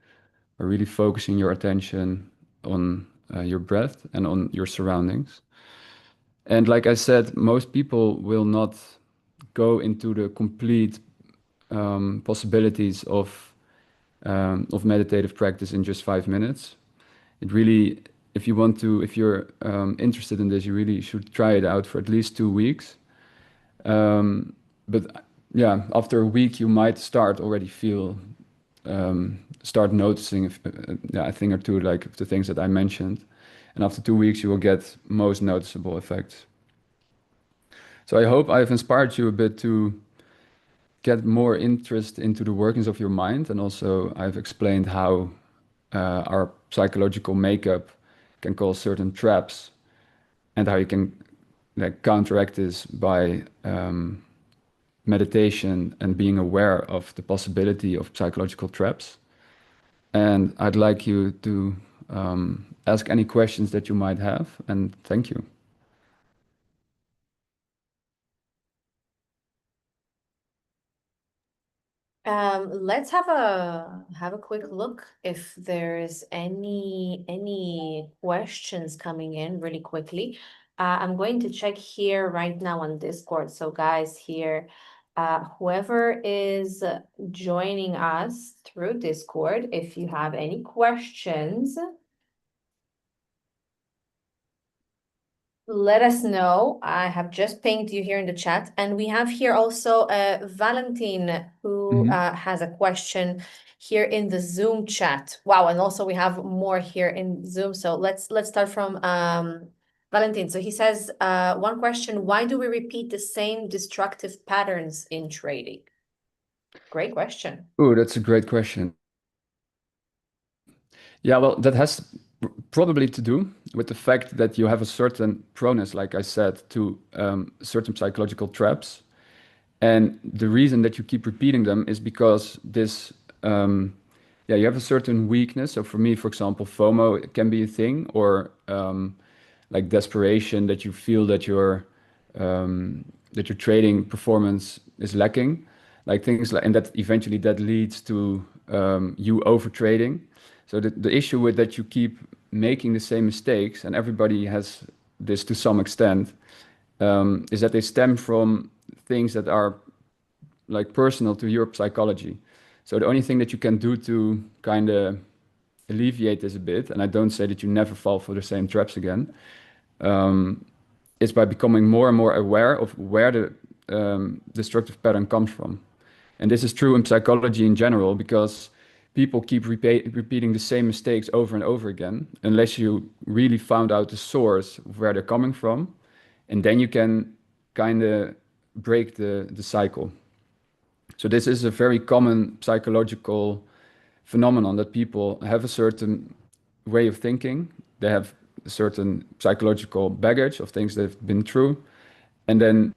or really focusing your attention on your breath and on your surroundings. And like I said, most people will not go into the complete possibilities of meditative practice in just 5 minutes. It really, if you're interested in this, you really should try it out for at least 2 weeks. But yeah, after a week, you might start already feel start noticing yeah, a thing or two like the things that I mentioned. And after 2 weeks, you will get most noticeable effects. So I hope I've inspired you a bit to get more interest into the workings of your mind. And also, I've explained how our psychological makeup can cause certain traps and how you can like counteract this by meditation and being aware of the possibility of psychological traps. And I'd like you to ask any questions that you might have. And thank you. Let's have a quick look if there's any questions coming in really quickly. I'm going to check here right now on Discord. So guys here, whoever is joining us through Discord, if you have any questions, let us know. I have just pinged you here in the chat. And we have here also Valentine who Mhm. has a question here in the Zoom chat. Wow, and also we have more here in Zoom. So let's start from Valentine. So he says one question, why do we repeat the same destructive patterns in trading? Great question. Oh, that's a great question. Yeah, well, that has probably to do with the fact that you have a certain proneness, like I said, to certain psychological traps. And the reason that you keep repeating them is because this, yeah, you have a certain weakness. So for me, for example, FOMO it can be a thing, or like desperation that you feel that your trading performance is lacking, like things like, and that eventually that leads to you over trading. So the issue with that you keep making the same mistakes, and everybody has this to some extent, is that they stem from things that are like personal to your psychology. So the only thing that you can do to kind of alleviate this a bit, and I don't say that you never fall for the same traps again, is by becoming more and more aware of where the destructive pattern comes from. And this is true in psychology in general because people keep repeating the same mistakes over and over again unless you really found out the source of where they're coming from. And then you can kind of break the cycle. So this is a very common psychological phenomenon that people have a certain way of thinking. They have a certain psychological baggage of things they've been through. And then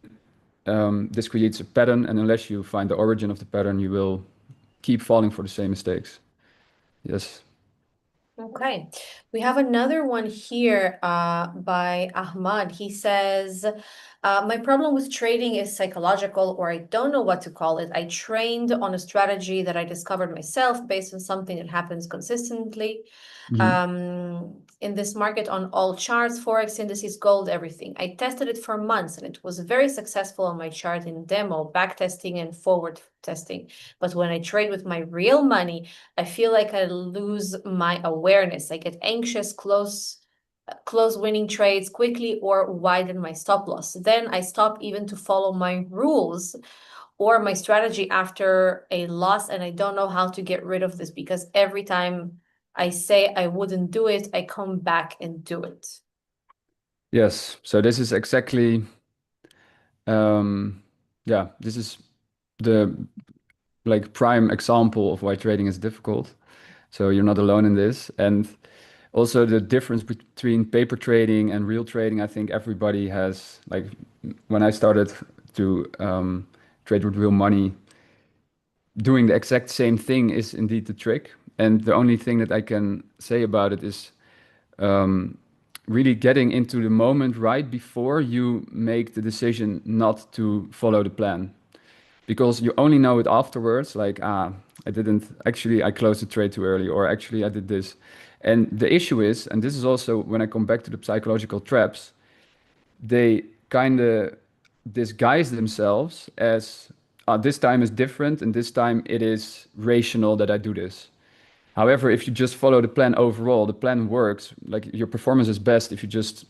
this creates a pattern. And unless you find the origin of the pattern, you will keep falling for the same mistakes. Yes. Okay, we have another one here by Ahmad. He says, my problem with trading is psychological, or I don't know what to call it. I trained on a strategy that I discovered myself based on something that happens consistently Mhm. in this market on all charts, Forex indices, gold, everything. I tested it for months and it was very successful on my chart in demo, back testing and forward testing. But when I trade with my real money, I feel like I lose my awareness. I get anxious, close winning trades quickly, or widen my stop loss. Then I stop even to follow my rules or my strategy after a loss, and I don't know how to get rid of this because every time I say I wouldn't do it, I come back and do it. Yes. So this is exactly, yeah, this is the like prime example of why trading is difficult. So you're not alone in this. And also the difference between paper trading and real trading, I think everybody has, like when I started to trade with real money, doing the exact same thing is indeed the trick. And the only thing that I can say about it is really getting into the moment right before you make the decision not to follow the plan. Because you only know it afterwards, like, I didn't actually, I closed the trade too early, or actually I did this. And the issue is, and this is also when I come back to the psychological traps, they kind of disguise themselves as this time is different and this time it is rational that I do this. However, if you just follow the plan overall, the plan works. Like your performance is best if you just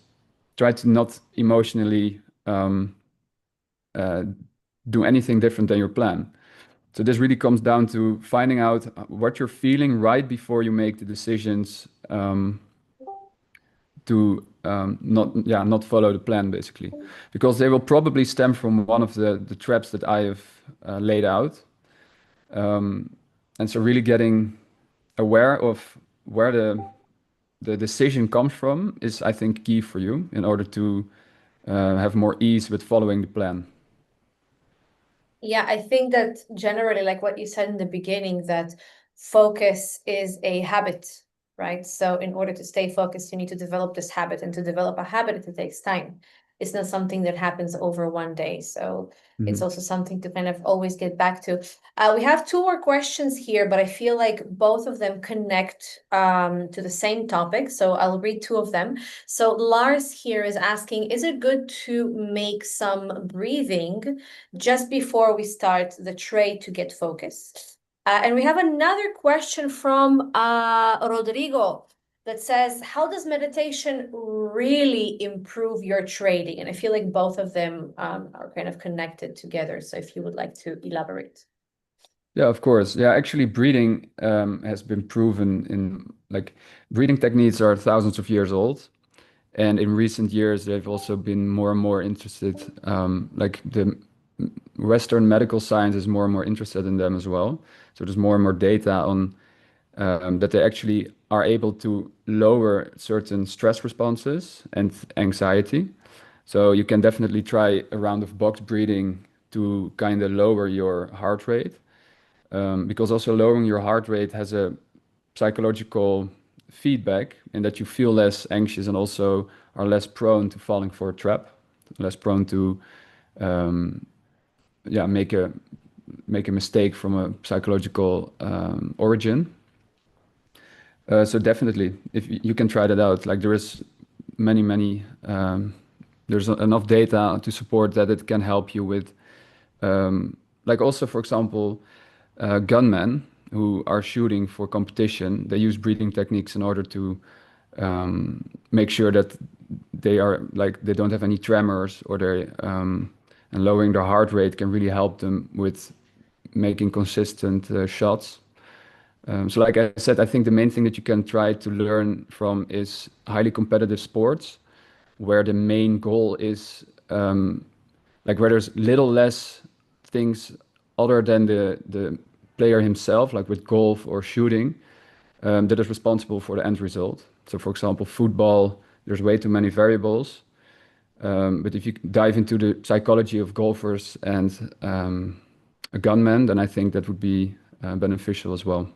try to not emotionally uh, do anything different than your plan. So this really comes down to finding out what you're feeling right before you make the decisions to not follow the plan basically, because they will probably stem from one of the traps that I have laid out. And so really getting aware of where the decision comes from is, I think, key for you in order to have more ease with following the plan. Yeah, I think that generally, like what you said in the beginning, that focus is a habit, right? So in order to stay focused, you need to develop this habit, and to develop a habit, it takes time. It's not something that happens over one day. So it's Mhm. also something to kind of always get back to. We have two more questions here, but I feel like both of them connect to the same topic. So I'll read two of them. So Lars here is asking, is it good to make some breathing just before we start the trade to get focused? And we have another question from Rodrigo that says, how does meditation really improve your trading? And I feel like both of them are kind of connected together. So if you would like to elaborate. Yeah, of course. Yeah, actually, breathing has been proven in like breathing techniques are thousands of years old. And in recent years, they've also been more and more interested, like the Western medical science is more and more interested in them as well. So there's more and more data on that they actually are able to lower certain stress responses and anxiety. So you can definitely try a round of box breathing to kind of lower your heart rate, because also lowering your heart rate has a psychological feedback in that you feel less anxious and also are less prone to falling for a trap, less prone to yeah make a mistake from a psychological origin. So definitely, if you can try that out, like there is many there's enough data to support that it can help you with like also for example gunmen who are shooting for competition, they use breathing techniques in order to make sure that they are like they don't have any tremors or they and lowering their heart rate can really help them with making consistent shots. So like I said, I think the main thing that you can try to learn from is highly competitive sports where the main goal is like where there's little less things other than the player himself, like with golf or shooting, that is responsible for the end result. So for example, football, there's way too many variables. But if you dive into the psychology of golfers and a gunman, then I think that would be beneficial as well.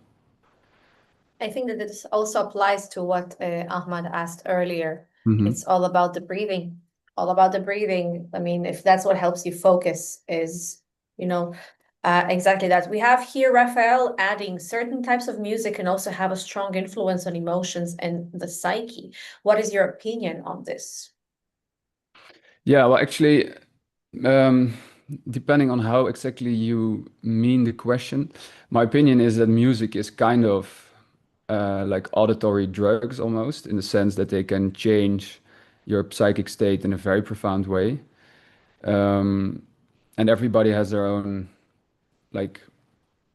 I think that this also applies to what Ahmad asked earlier. Hmm. It's all about the breathing, all about the breathing. I mean, if that's what helps you focus, is, you know, exactly that. We have here Raphael adding certain types of music can also have a strong influence on emotions and the psyche. What is your opinion on this? Yeah, well, actually, um, depending on how exactly you mean the question, my opinion is that music is kind of like auditory drugs almost, in the sense that they can change your psychic state in a very profound way. Um, and everybody has their own like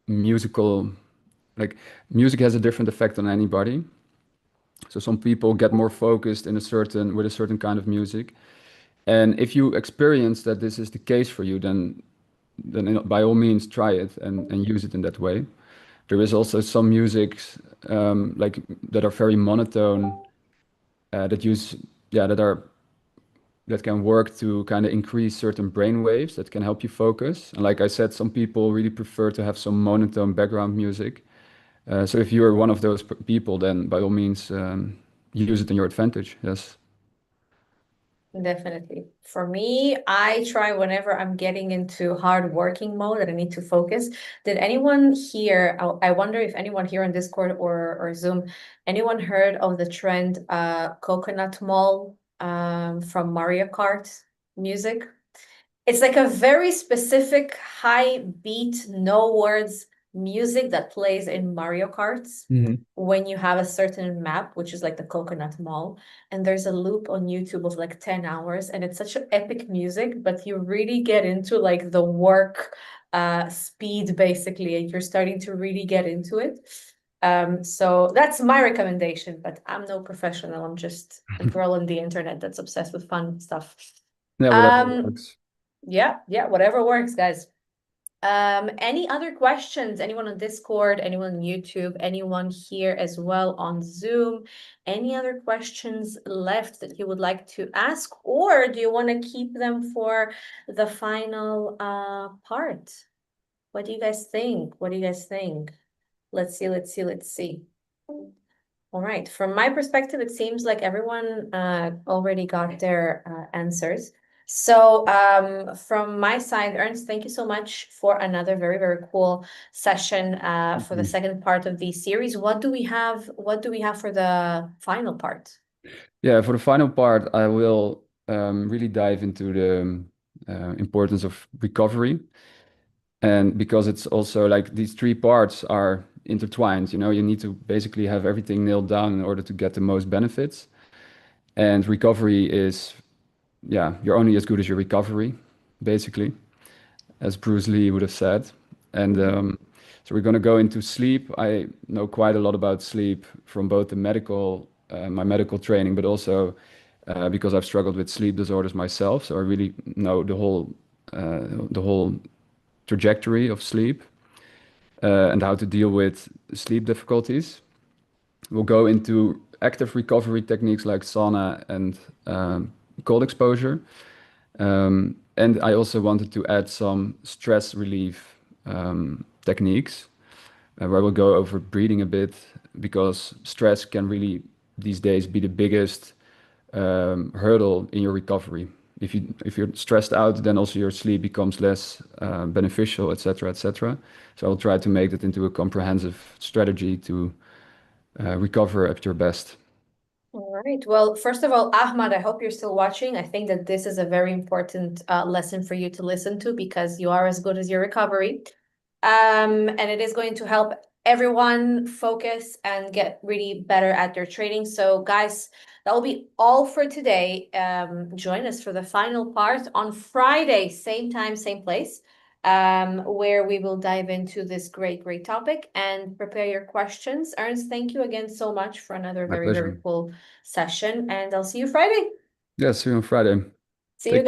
musical, like music has a different effect on anybody. So some people get more focused in a certain with a certain kind of music. And if you experience that this is the case for you, then by all means try it and use it in that way. There is also some music like that are very monotone that use yeah that can work to kind of increase certain brain waves that can help you focus. And like I said, some people really prefer to have some monotone background music. So if you're one of those people, then by all means use it in your advantage. Yes. Definitely. For me, I try whenever I'm getting into hard working mode and I need to focus. Did anyone here, I wonder if anyone here on Discord or Zoom, anyone heard of the trend Coconut Mall from Mario Kart music? It's like a very specific high beat, no words music that plays in Mario Karts Hmm. when you have a certain map, which is like the Coconut Mall, and there's a loop on YouTube of like 10 hours, and it's such an epic music, but you really get into like the work speed basically, and you're starting to really get into it. So that's my recommendation, but I'm no professional. I'm just a girl on the internet that's obsessed with fun stuff. Yeah, whatever Um, works. yeah, whatever works, guys. Any other questions? Anyone on Discord, anyone on YouTube, anyone here as well on Zoom? Any other questions left that you would like to ask, or do you want to keep them for the final part? What do you guys think? What do you guys think? Let's see, let's see, let's see. All right. From my perspective, it seems like everyone already got their answers. So from my side, Ernst, thank you so much for another very, very cool session for the Mhm. second part of the series. What do we have? What do we have for the final part? Yeah, for the final part, I will really dive into the importance of recovery. And because it's also like these three parts are intertwined, you need to basically have everything nailed down in order to get the most benefits. And recovery is, yeah, you're only as good as your recovery, basically, as Bruce Lee would have said. And Mhm. so we're going to go into sleep. I know quite a lot about sleep from both my medical training, but also because I've struggled with sleep disorders myself. So I really know the whole trajectory of sleep and how to deal with sleep difficulties. We'll go into active recovery techniques like sauna and cold exposure. And I also wanted to add some stress relief techniques where we'll go over breathing a bit because stress can really these days be the biggest hurdle in your recovery. If you're stressed out, then also your sleep becomes less beneficial, etc., etc. So I'll try to make that into a comprehensive strategy to recover at your best. All right. Well, first of all, Ahmad, I hope you're still watching. I think that this is a very important lesson for you to listen to because you are as good as your recovery. And it is going to help everyone focus and get really better at their trading. So, guys, that will be all for today. Join us for the final part on Friday, same time, same place, where we will dive into this great, great topic and prepare your questions. Ernst, thank you again so much for another My very, very pleasure. cool session, and I'll see you Friday. Yeah, see you on Friday. See you. Take